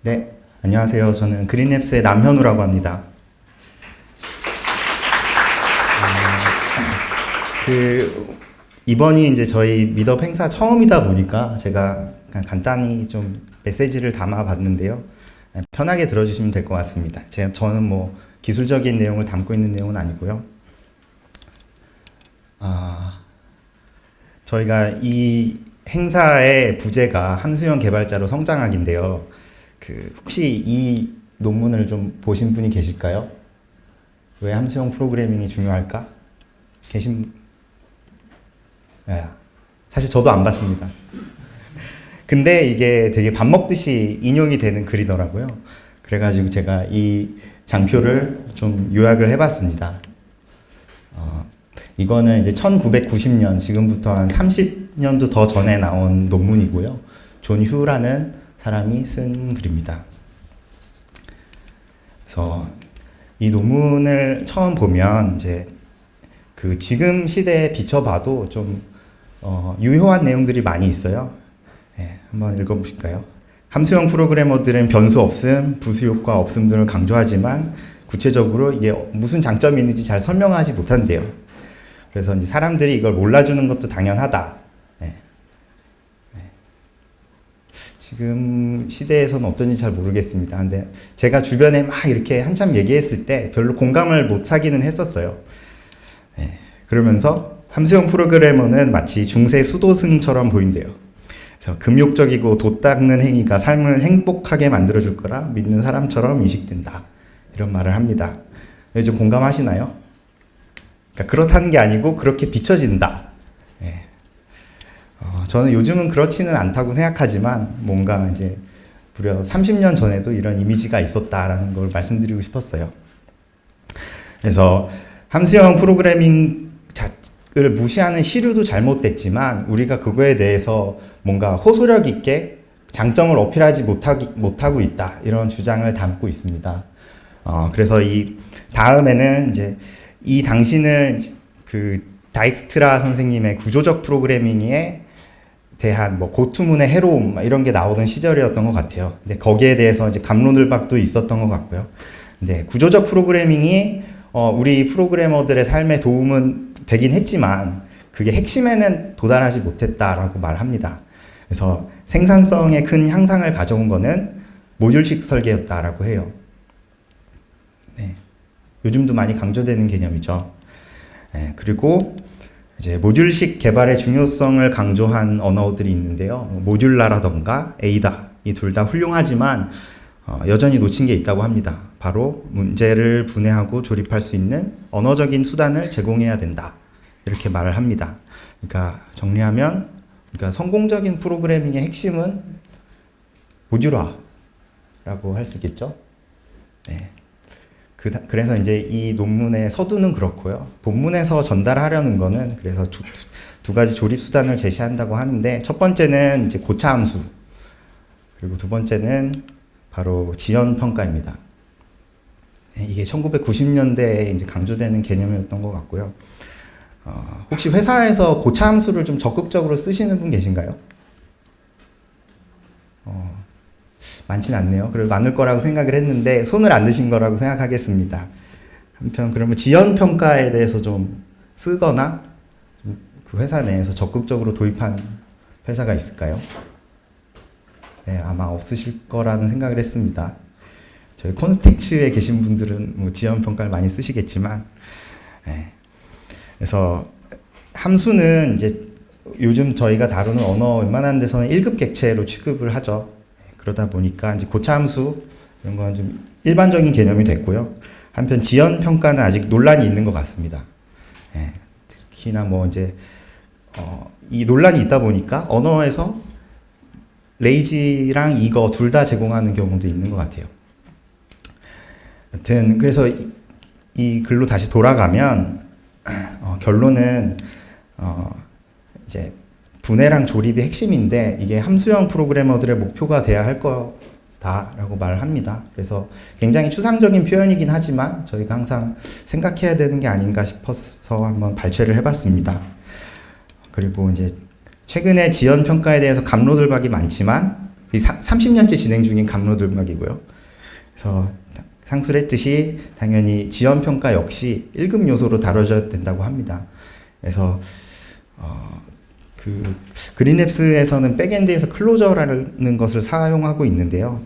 네, 안녕하세요. 저는 그린랩스의 남현우라고 합니다. 이번이 이제 저희 미덕 행사 처음이다 보니까 제가 그냥 간단히 좀 메시지를 담아봤는데요. 편하게 들어주시면 될 것 같습니다. 저는 뭐 기술적인 내용을 담고 있는 내용은 아니고요. 저희가 이 행사의 부제가 함수형 개발자로 성장하기인데요. 혹시 이 논문을 좀 보신 분이 계실까요? 왜 함수형 프로그래밍이 중요할까? 사실 저도 안 봤습니다. 근데 이게 되게 밥 먹듯이 인용이 되는 글이더라고요. 그래가지고 제가 이 장표를 좀 요약을 해봤습니다. 이거는 이제 1990년, 지금부터 한 30년도 더 전에 나온 논문이고요. 존 휴라는 사람이 쓴 글입니다. 그래서 이 논문을 처음 보면 이제 지금 시대에 비춰봐도 좀 유효한 내용들이 많이 있어요. 네, 한번 읽어보실까요? 함수형 프로그래머들은 변수 없음, 부수 효과 없음 등을 강조하지만 구체적으로 이게 무슨 장점이 있는지 잘 설명하지 못한대요. 그래서 이제 사람들이 이걸 몰라주는 것도 당연하다. 네. 네. 지금 시대에서는 어떤지 잘 모르겠습니다. 근데 제가 주변에 막 이렇게 한참 얘기했을 때 별로 공감을 못 하기는 했었어요. 네. 그러면서 함수형 프로그래머는 마치 중세 수도승처럼 보인대요. 그래서 금욕적이고 돛 닦는 행위가 삶을 행복하게 만들어줄 거라 믿는 사람처럼 인식된다. 이런 말을 합니다. 좀 공감하시나요? 그러니까 그렇다는 게 아니고 그렇게 비춰진다. 네. 저는 요즘은 그렇지는 않다고 생각하지만 뭔가 이제 무려 30년 전에도 이런 이미지가 있었다라는 걸 말씀드리고 싶었어요. 그래서 함수형 프로그래밍 을 무시하는 시류도 잘못됐지만 우리가 그거에 대해서 뭔가 호소력 있게 장점을 어필하지 못하고 있다. 이런 주장을 담고 있습니다. 그래서 이 다음에는 이제 이 당시는 다익스트라 선생님의 구조적 프로그래밍에 대한 뭐 고투문의 해로움 이런 게 나오던 시절이었던 것 같아요. 근데 거기에 대해서 이제 갑론을박도 있었던 것 같고요. 근데 구조적 프로그래밍이 우리 프로그래머들의 삶에 도움은 되긴 했지만 그게 핵심에는 도달하지 못했다라고 말합니다. 그래서 생산성에 큰 향상을 가져온 거는 모듈식 설계였다라고 해요. 네. 요즘도 많이 강조되는 개념이죠. 네. 그리고 이제 모듈식 개발의 중요성을 강조한 언어들이 있는데요. 모듈라라던가 에이다 이 둘 다 훌륭하지만 여전히 놓친 게 있다고 합니다. 바로 문제를 분해하고 조립할 수 있는 언어적인 수단을 제공해야 된다. 이렇게 말을 합니다. 그러니까 정리하면 성공적인 프로그래밍의 핵심은 모듈화라고 할 수 있겠죠. 네. 그래서 이제 이 논문의 서두는 그렇고요. 본문에서 전달하려는 거는 그래서 두 가지 조립 수단을 제시한다고 하는데 첫 번째는 이제 고차 함수 그리고 두 번째는 바로 지연 평가입니다. 이게 1990년대에 이제 강조되는 개념이었던 것 같고요. 혹시 회사에서 고차 함수를 좀 적극적으로 쓰시는 분 계신가요? 많진 않네요. 그래도 많을 거라고 생각을 했는데 손을 안 드신 거라고 생각하겠습니다. 한편 그러면 지연 평가에 대해서 좀 쓰거나 그 회사 내에서 적극적으로 도입한 회사가 있을까요? 네, 아마 없으실 거라는 생각을 했습니다. 저희 콘스텍츠에 계신 분들은 뭐 지연 평가를 많이 쓰시겠지만, 네. 그래서 함수는 이제 요즘 저희가 다루는 언어 웬만한 데서는 1급 객체로 취급을 하죠. 그러다 보니까 이제 고차 함수 이런 건 좀 일반적인 개념이 됐고요. 한편 지연 평가는 아직 논란이 있는 것 같습니다. 네. 특히나 뭐 이제 이 논란이 있다 보니까 언어에서 레이지랑 이거 둘 다 제공하는 경우도 있는 것 같아요. 여튼 그래서 이 글로 다시 돌아가면 결론은 이제 분해랑 조립이 핵심인데 이게 함수형 프로그래머들의 목표가 돼야 할 거다라고 말을 합니다. 그래서 굉장히 추상적인 표현이긴 하지만 저희가 항상 생각해야 되는 게 아닌가 싶어서 한번 발췌를 해봤습니다. 그리고 이제 최근에 지연 평가에 대해서 갑론을박이 많지만 30년째 진행 중인 감로드 음악이고요. 그래서 상수를 했듯이 당연히 지연평가 역시 1급 요소로 다뤄져야 된다고 합니다. 그래서 그 그린랩스에서는 백엔드에서 클로저라는 것을 사용하고 있는데요.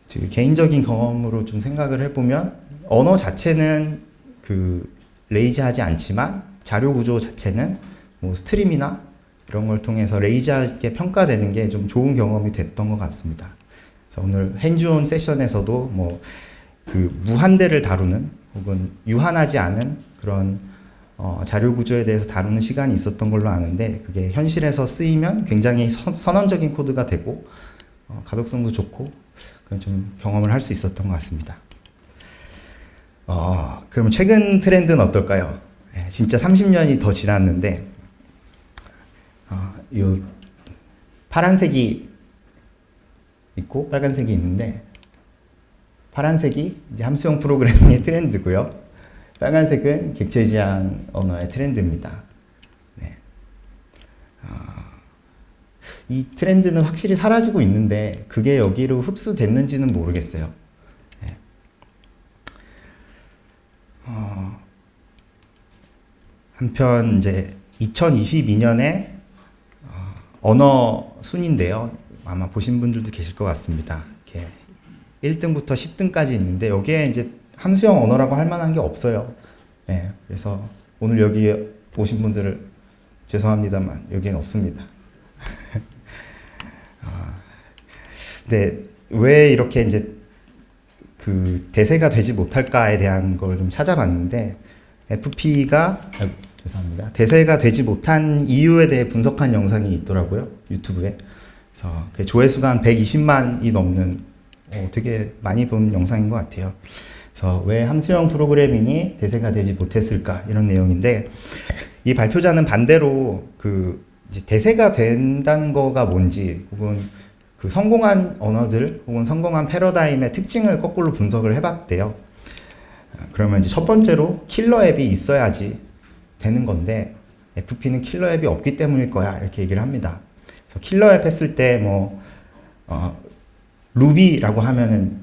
개인적인 경험으로 좀 생각을 해보면 언어 자체는 그 레이즈하지 않지만 자료 구조 자체는 뭐 스트림이나 이런 걸 통해서 레이즈하게 평가되는 게 좀 좋은 경험이 됐던 것 같습니다. 그래서 오늘 핸즈온 세션에서도 뭐 그 무한대를 다루는 혹은 유한하지 않은 그런 자료 구조에 대해서 다루는 시간이 있었던 걸로 아는데 그게 현실에서 쓰이면 굉장히 선언적인 코드가 되고 가독성도 좋고 좀 경험을 할 수 있었던 것 같습니다. 그러면 최근 트렌드는 어떨까요? 진짜 30년이 더 지났는데 요 파란색이 있고 빨간색이 있는데 파란색이 이제 함수형 프로그래밍의 트렌드고요. 빨간색은 객체지향 언어의 트렌드입니다. 네. 이 트렌드는 확실히 사라지고 있는데 그게 여기로 흡수됐는지는 모르겠어요. 네. 한편 이제 2022년에 언어 순인데요. 아마 보신 분들도 계실 것 같습니다. 이렇게 1등부터 10등까지 있는데 여기에 이제 함수형 언어라고 할 만한 게 없어요. 네, 그래서 오늘 여기 오신 분들을 죄송합니다만 여기엔 없습니다. 근데 왜 이렇게 이제 그 대세가 되지 못할까에 대한 걸 좀 찾아봤는데 FP가 죄송합니다. 대세가 되지 못한 이유에 대해 분석한 영상이 있더라고요. 유튜브에. 그래서 그 조회수가 한 120만이 넘는 되게 많이 본 영상인 것 같아요. 그래서 왜 함수형 프로그래밍이 대세가 되지 못했을까 이런 내용인데 이 발표자는 반대로 그 이제 대세가 된다는 거가 뭔지 혹은 그 성공한 언어들 혹은 성공한 패러다임의 특징을 거꾸로 분석을 해봤대요. 그러면 이제 첫 번째로 킬러 앱이 있어야지 되는 건데 FP는 킬러 앱이 없기 때문일 거야 이렇게 얘기를 합니다. 그래서 킬러 앱 했을 때 뭐 루비라고 하면은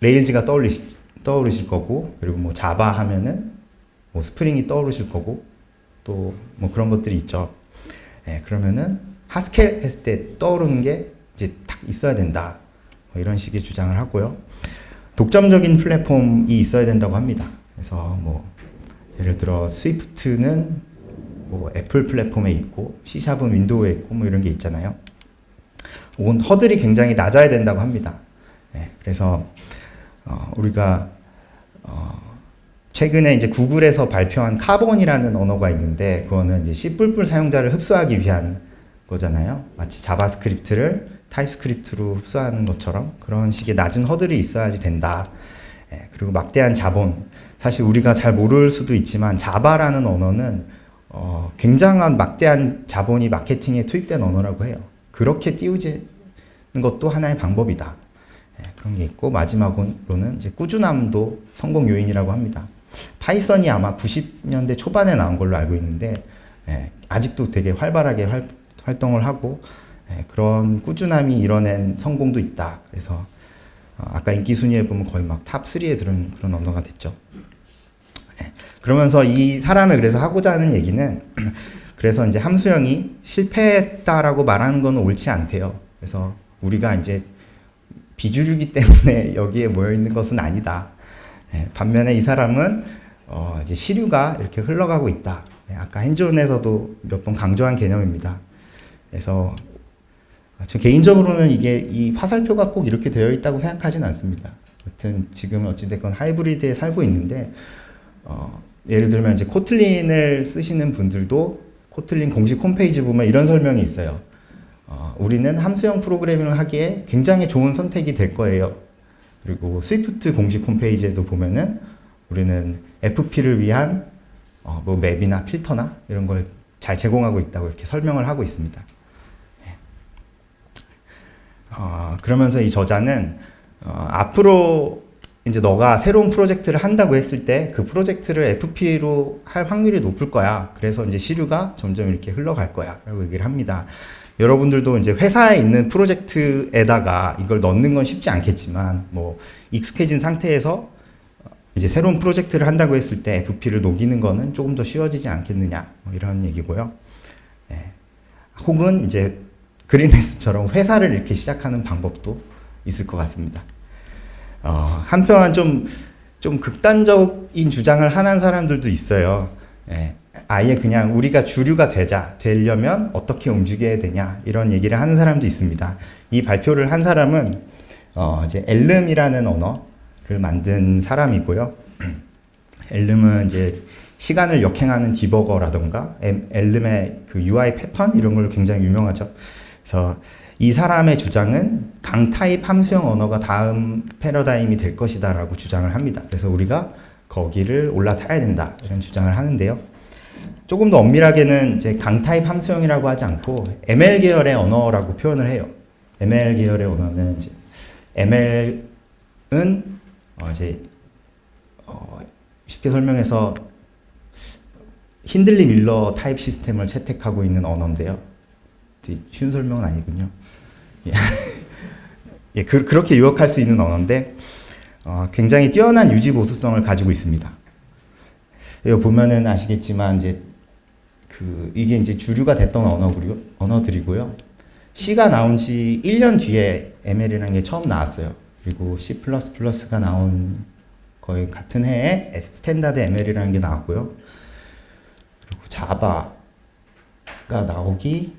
레일즈가 떠오르실 거고 그리고 뭐 자바 하면은 뭐 스프링이 떠오르실 거고 또 뭐 그런 것들이 있죠. 네, 그러면은 하스켈 했을 때 떠오르는 게 이제 딱 있어야 된다. 뭐 이런 식의 주장을 하고요. 독점적인 플랫폼이 있어야 된다고 합니다. 그래서 뭐 예를 들어 스위프트는 뭐 애플 플랫폼에 있고 C샵은 윈도우에 있고 뭐 이런 게 있잖아요. 혹은 허들이 굉장히 낮아야 된다고 합니다. 네, 그래서 우리가 최근에 이제 구글에서 발표한 카본이라는 언어가 있는데 그거는 이제 C++ 사용자를 흡수하기 위한 거잖아요. 마치 자바스크립트를 타입스크립트로 흡수하는 것처럼 그런 식의 낮은 허들이 있어야지 된다. 예, 그리고 막대한 자본. 사실 우리가 잘 모를 수도 있지만 자바라는 언어는 굉장한 막대한 자본이 마케팅에 투입된 언어라고 해요. 그렇게 띄우지는 것도 하나의 방법이다. 예, 그런 게 있고 마지막으로는 이제 꾸준함도 성공 요인이라고 합니다. 파이썬이 아마 90년대 초반에 나온 걸로 알고 있는데 예, 아직도 되게 활발하게 활동을 하고 예, 그런 꾸준함이 이뤄낸 성공도 있다. 그래서 아까 인기 순위에 보면 거의 막 탑 3에 들은 그런 언어가 됐죠. 예, 그러면서 이 사람이 그래서 하고자 하는 얘기는 그래서 이제 함수형이 실패했다라고 말하는 건 옳지 않대요. 그래서 우리가 이제 비주류기 때문에 여기에 모여 있는 것은 아니다. 예, 반면에 이 사람은 이제 시류가 이렇게 흘러가고 있다. 예, 아까 핸즈온에서도 몇 번 강조한 개념입니다. 그래서 저 개인적으로는 이게 이 화살표가 꼭 이렇게 되어 있다고 생각하진 않습니다. 여튼 지금 어찌됐건 하이브리드에 살고 있는데 예를 들면 이제 코틀린을 쓰시는 분들도 코틀린 공식 홈페이지 보면 이런 설명이 있어요. 우리는 함수형 프로그래밍을 하기에 굉장히 좋은 선택이 될 거예요. 그리고 스위프트 공식 홈페이지에도 보면은 우리는 FP를 위한 뭐 맵이나 필터나 이런 걸 잘 제공하고 있다고 이렇게 설명을 하고 있습니다. 그러면서 이 저자는 앞으로 이제 너가 새로운 프로젝트를 한다고 했을 때 그 프로젝트를 FP로 할 확률이 높을 거야. 그래서 이제 시류가 점점 이렇게 흘러갈 거야. 라고 얘기를 합니다. 여러분들도 이제 회사에 있는 프로젝트에다가 이걸 넣는 건 쉽지 않겠지만 뭐 익숙해진 상태에서 이제 새로운 프로젝트를 한다고 했을 때 FP를 녹이는 거는 조금 더 쉬워지지 않겠느냐 뭐 이런 얘기고요. 예. 혹은 이제 그린랩스처럼 회사를 이렇게 시작하는 방법도 있을 것 같습니다. 한편 좀 극단적인 주장을 하는 사람들도 있어요. 예. 아예 그냥 우리가 주류가 되려면 어떻게 움직여야 되냐 이런 얘기를 하는 사람도 있습니다. 이 발표를 한 사람은 이제 엘름이라는 언어를 만든 사람이고요. 엘름은 이제 시간을 역행하는 디버거라던가 엘름의 그 UI 패턴 이런 걸로 굉장히 유명하죠. 그래서 이 사람의 주장은 강타입 함수형 언어가 다음 패러다임이 될 것이다라고 주장을 합니다. 그래서 우리가 거기를 올라타야 된다 이런 주장을 하는데요. 조금 더 엄밀하게는 이제 강타입 함수형이라고 하지 않고 ML 계열의 언어라고 표현을 해요. ML 계열의 언어는 이제 ML은 이제 쉽게 설명해서 힌들리 밀러 타입 시스템을 채택하고 있는 언어인데요. 쉬운 설명은 아니군요. 예, 그렇게 유혹할 수 있는 언어인데 굉장히 뛰어난 유지 보수성을 가지고 있습니다. 여기 보면은 아시겠지만 이제 이게 이제 주류가 됐던 언어들이고요. C가 나온 지 1년 뒤에 ML이라는 게 처음 나왔어요. 그리고 C++가 나온 거의 같은 해에 스탠다드 ML이라는 게 나왔고요. 그리고 자바가 나오기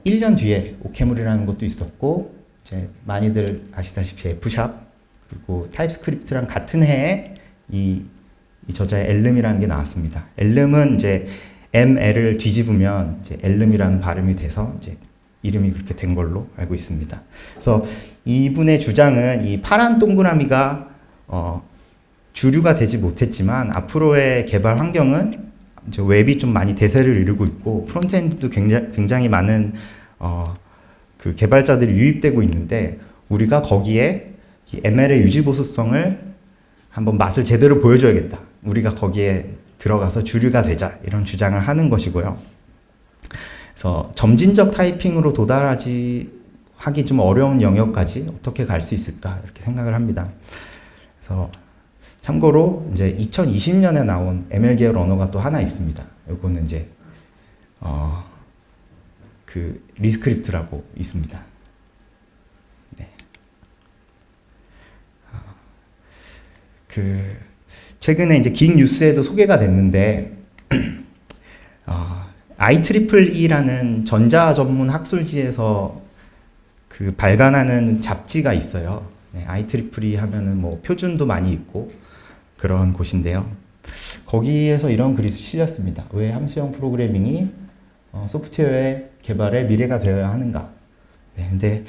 1년 뒤에 오케물이라는 것도 있었고, 이제 많이들 아시다시피 F샵 그리고 타입스크립트랑 같은 해에 이 저자의 엘름이라는 게 나왔습니다. 엘름은 이제 ML을 뒤집으면 이제 엘름이라는 발음이 돼서 이제 이름이 그렇게 된 걸로 알고 있습니다. 그래서 이분의 주장은 이 파란 동그라미가 주류가 되지 못했지만 앞으로의 개발 환경은 이제 웹이 좀 많이 대세를 이루고 있고 프론트엔드도 굉장히 많은 그 개발자들이 유입되고 있는데 우리가 거기에 이 ML의 유지 보수성을 한번 맛을 제대로 보여줘야겠다. 우리가 거기에 들어가서 주류가 되자 이런 주장을 하는 것이고요. 그래서 점진적 타이핑으로 하기 좀 어려운 영역까지 어떻게 갈 수 있을까 이렇게 생각을 합니다. 그래서 참고로 이제 2020년에 나온 ML 계열 언어가 또 하나 있습니다. 이거는 이제 그 리스크립트라고 있습니다. 네. 최근에 이제 긴 뉴스에도 소개가 됐는데 IEEE라는 전자 전문 학술지에서 그 발간하는 잡지가 있어요. 네, IEEE 하면은 뭐 표준도 많이 있고 그런 곳인데요. 거기에서 이런 글이 실렸습니다. 왜 함수형 프로그래밍이 소프트웨어 개발의 미래가 되어야 하는가? 네, 근데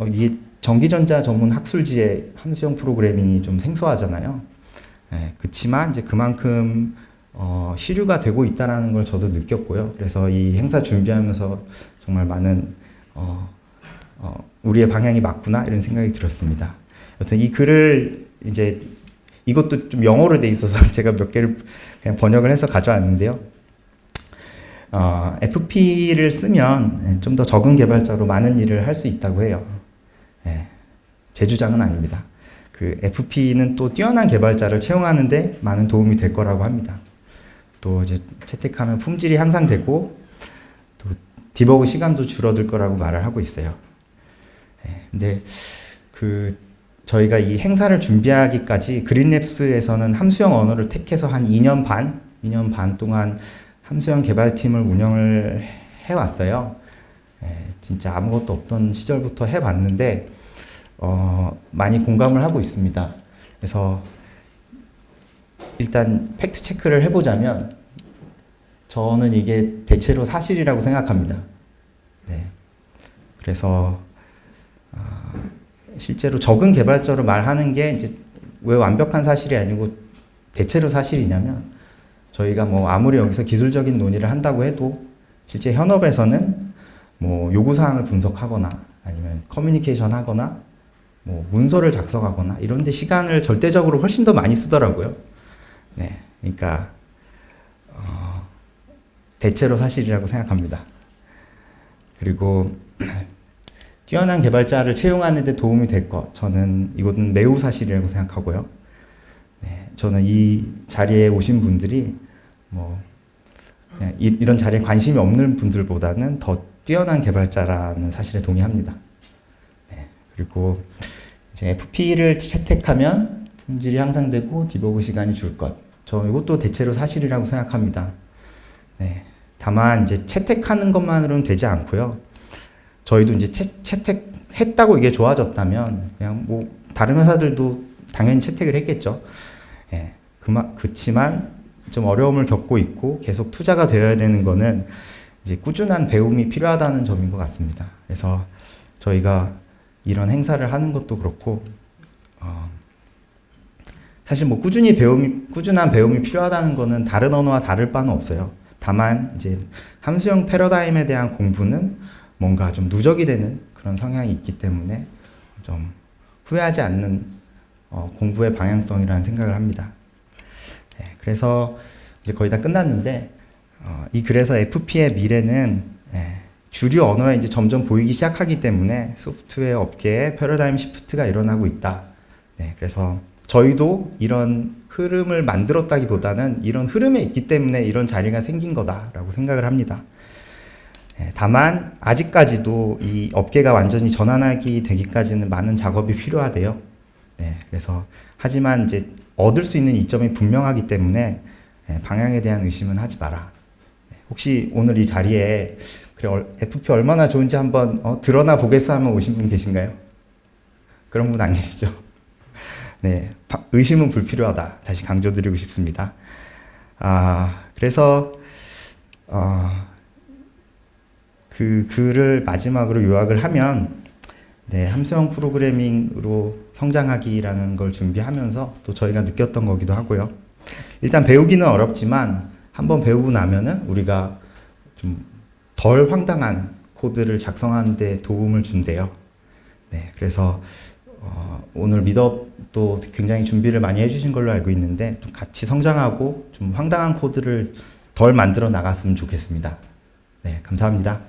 이게 전기전자 전문 학술지의 함수형 프로그래밍이 좀 생소하잖아요. 네, 그렇지만 이제 그만큼 시류가 되고 있다라는 걸 저도 느꼈고요. 그래서 이 행사 준비하면서 정말 많은 우리의 방향이 맞구나 이런 생각이 들었습니다. 여튼 이 글을 이제 이것도 좀 영어로 돼 있어서 제가 몇 개를 그냥 번역을 해서 가져왔는데요. FP를 쓰면 좀 더 적은 개발자로 많은 일을 할 수 있다고 해요. 네, 제 주장은 아닙니다. 그 FP는 또 뛰어난 개발자를 채용하는데 많은 도움이 될 거라고 합니다. 또 이제 채택하면 품질이 향상되고 또 디버그 시간도 줄어들 거라고 말을 하고 있어요. 네, 근데 저희가 이 행사를 준비하기까지 그린랩스에서는 함수형 언어를 택해서 한 2년 반 동안 함수형 개발팀을 운영을 해왔어요. 진짜 아무것도 없던 시절부터 해봤는데 많이 공감을 하고 있습니다. 그래서 일단 팩트 체크를 해보자면 저는 이게 대체로 사실이라고 생각합니다. 네. 그래서 실제로 적은 개발자로 말하는 게 이제 왜 완벽한 사실이 아니고 대체로 사실이냐면 저희가 뭐 아무리 여기서 기술적인 논의를 한다고 해도 실제 현업에서는 뭐 요구사항을 분석하거나 아니면 커뮤니케이션 하거나 뭐 문서를 작성하거나 이런 데 시간을 절대적으로 훨씬 더 많이 쓰더라고요. 네. 그러니까 대체로 사실이라고 생각합니다. 그리고 뛰어난 개발자를 채용하는 데 도움이 될 것, 저는 이것은 매우 사실이라고 생각하고요. 네, 저는 이 자리에 오신 분들이 뭐 그냥 이런 자리에 관심이 없는 분들보다는 더 뛰어난 개발자라는 사실에 동의합니다. 네, 그리고 이제 FP를 채택하면 품질이 향상되고 디버그 시간이 줄 것. 저 이것도 대체로 사실이라고 생각합니다. 네, 다만 이제 채택하는 것만으로는 되지 않고요. 저희도 이제 채택했다고 이게 좋아졌다면 그냥 뭐 다른 회사들도 당연히 채택을 했겠죠. 예, 그치만 좀 어려움을 겪고 있고 계속 투자가 되어야 되는 거는 이제 꾸준한 배움이 필요하다는 점인 것 같습니다. 그래서 저희가 이런 행사를 하는 것도 그렇고 사실 뭐 꾸준한 배움이 필요하다는 거는 다른 언어와 다를 바는 없어요. 다만 이제 함수형 패러다임에 대한 공부는 뭔가 좀 누적이 되는 그런 성향이 있기 때문에 좀 후회하지 않는 공부의 방향성이라는 생각을 합니다. 네, 그래서 이제 거의 다 끝났는데 그래서 FP의 미래는 주류 언어에 이제 점점 보이기 시작하기 때문에 소프트웨어 업계에 패러다임 시프트가 일어나고 있다. 네, 그래서 저희도 이런 흐름을 만들었다기보다는 이런 흐름에 있기 때문에 이런 자리가 생긴 거다라고 생각을 합니다. 다만 아직까지도 이 업계가 완전히 전환하기 되기까지는 많은 작업이 필요하대요. 네, 그래서 하지만 이제 얻을 수 있는 이점이 분명하기 때문에 방향에 대한 의심은 하지 마라. 혹시 오늘 이 자리에 그래, FP 얼마나 좋은지 한번 드러나 보겠어 하면 오신 분 계신가요? 그런 분 안 계시죠? 네, 의심은 불필요하다. 다시 강조드리고 싶습니다. 그래서 그 글을 마지막으로 요약을 하면 네, 함수형 프로그래밍으로 성장하기라는 걸 준비하면서 또 저희가 느꼈던 거기도 하고요. 일단 배우기는 어렵지만 한번 배우고 나면은 우리가 좀 덜 황당한 코드를 작성하는 데 도움을 준대요. 네, 그래서 오늘 미드업도 굉장히 준비를 많이 해주신 걸로 알고 있는데 같이 성장하고 좀 황당한 코드를 덜 만들어 나갔으면 좋겠습니다. 네, 감사합니다.